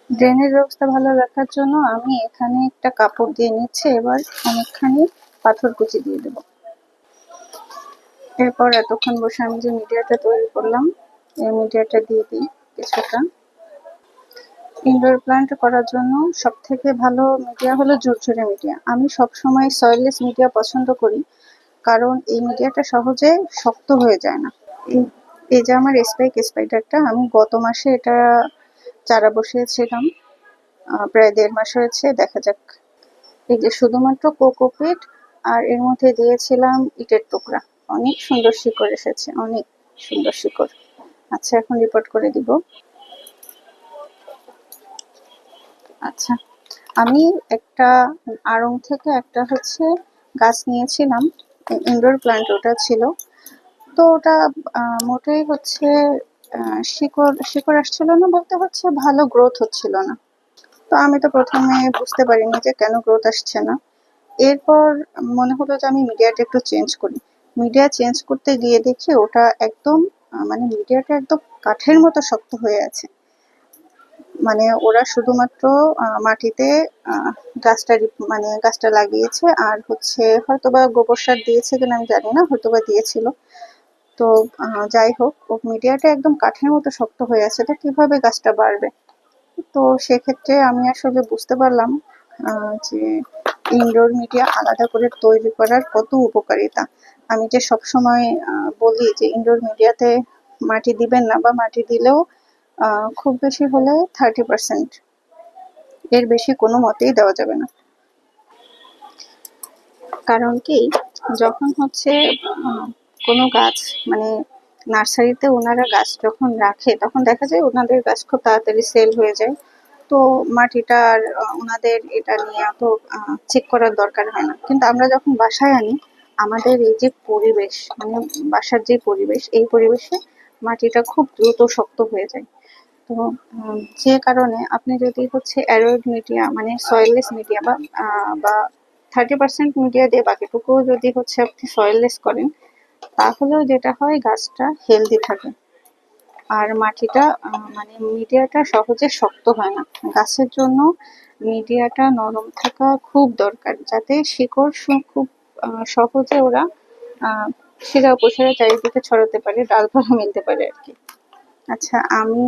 ড্রেনের ব্যবস্থা ভালো রাখার জন্য আমি এখানে একটা কাপড় দিয়ে নিচ্ছি। এবার অনেকখানি পাথর কুচি দিয়ে দেবো। এরপর এতক্ষণ বসে আমি যে মিডিয়াটা তৈরি করলাম, এই মিডিয়াটা দিয়ে দিই কিছুটা। ইনডোর প্ল্যান্ট করার জন্য সব থেকে ভালো মিডিয়া হলো ঝুরঝুরে মিডিয়া। আমি সবসময় সয়েললেস মিডিয়া পছন্দ করি, কারণ এই মিডিয়াটা সহজে শক্ত হয়ে যায় না। এই যে আমার স্পাইডারটা, আমি গত মাসে এটা চারা বসিয়েছিলাম, প্রায় 1.5 মাস হয়েছে। দেখা যাক। এই যে শুধুমাত্র কোকোপিট আর এর মধ্যে দিয়েছিলাম ইটের টুকরা। অনেক সুন্দর শিকড় এসেছে, অনেক সুন্দর শিকড়। আচ্ছা, এখন রিপোর্ট করে দিব। আচ্ছা, আমি একটা আড়ং থেকে একটা গাছ নিয়েছিলাম, ইনডোর প্ল্যান্ট ওটা ছিল। তো ওটা মোটেই শিকড় শিকড় আসছিল না, বলতে ভালো গ্রোথ হচ্ছিল না। তো আমি তো প্রথমে বুঝতে পারিনি যে কেন গ্রোথ আসছে না। এরপর মনে হলো যে আমি মিডিয়াটা একটু চেঞ্জ করি। মিডিয়া চেঞ্জ করতে গিয়ে দেখি ওটা একদম মানে মিডিয়াটা একদম কাঠের মতো শক্ত হয়ে আছে। মানে ওরা শুধুমাত্র মাটিতে গাছটা লাগিয়েছে, আর হয়তোবা গোবর সার দিয়েছে কিনা আমি জানি না, হয়তোবা দিয়েছিল। তো যাই হোক, ও মিডিয়াটা একদম কাঠের মতো শক্ত হয়ে আছে, তো কিভাবে গাছটা বাড়বে? তো সেক্ষেত্রে আমি আসলে বুঝতে পারলাম যে ইনডোর মিডিয়া আলাদা করে তৈরি করার কত উপকারিতা। আমি যে সবসময় বলি যে ইনডোর মিডিয়াতে মাটি দিবেন না, বা মাটি দিলেও খুব বেশি হলে 30%, এর বেশি কোনো মতেই দেওয়া যাবে না। কারণ কি, যখন কোনো গাছ মানে নার্সারিতে ওনারা গাছ যখন রাখে, তখন দেখা যায় ওনাদের গাছ খুব তাড়াতাড়ি সেল হয়ে যায়। তো মাটিটা আর ওনাদের এটা নিয়ে এত চেক করার দরকার হয় না। কিন্তু আমরা যখন বাসায় আনি, আমাদের এই যে পরিবেশ, মানে বাসার যে পরিবেশ, এই পরিবেশে মাটিটা খুব দ্রুত শক্ত হয়ে যায়। তো যে কারণে আপনি যদি অ্যারোয়েড মিডিয়া মানে সয়েললেস মিডিয়া বা 30% মিডিয়া দিয়ে বাকিটুকু যদি আপনি সয়েললেস করেন, তাহলেও যেটা হয়, গাছটা হেলদি থাকে। আর মাটিটা মানে মিডিয়াটা সহজে শক্ত হয় না। গাছের জন্য মিডিয়াটা নরম থাকা খুব দরকার, যাতে শিকড় খুব সহজে ওরা শিরা উপশিরা চারিদিকে ছড়াতে পারে, ডালপালা মেলতে পারে আর কি। আচ্ছা, আমি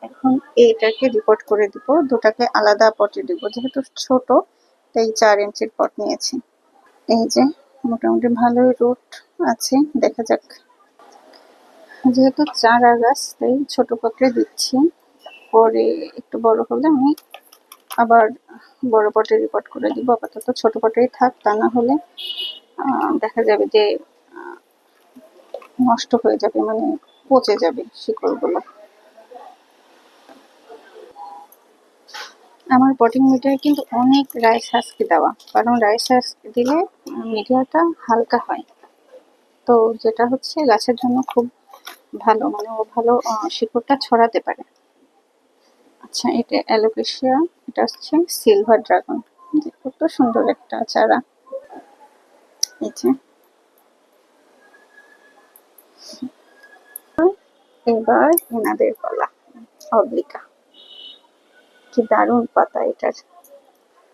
এখন এইটাকে রিপোর্ট করে দিব। দুটাকে আলাদা পটে দিব, যেহেতু ছোট তাই 4 ইঞ্চির পট নিয়েছি। এই যে মোটামুটি ভালোই রুট আছে, দেখা যাক। যেহেতু চারা গাছ, তাই ছোট পটে দিচ্ছি। পরে একটু বড় হলে আমি আবার বড় পটে রিপোর্ট করে দিব। আপাতত ছোট পটেই থাক, তা না হলে দেখা যাবে যে নষ্ট হয়ে যাবে, মানে পচে যাবে শিকড়গুলো। আমার পটিং মিডিয়ায় কিন্তু অনেক রাইস হাস্কি দেওয়া, কারণ রাইস হাস্কি দিলে মিডিয়াটা হালকা হয়। তো যেটা গাছের জন্য খুব ভালো, মানে ও ভালো শিকড়টা ছড়াতে পারে। আচ্ছা, এটা অ্যালোকেশিয়া, এটা সিলভার ড্রাগন। কত সুন্দর একটা চারা। এই যে এবার এনাদের কলা অবলিকা, কি দারুণ পাতা এটার।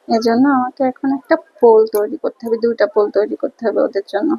এজন্য আমাকে এখন একটা পোল তৈরি করতে হবে, 2টা পোল তৈরি করতে হবে ওদের জন্য।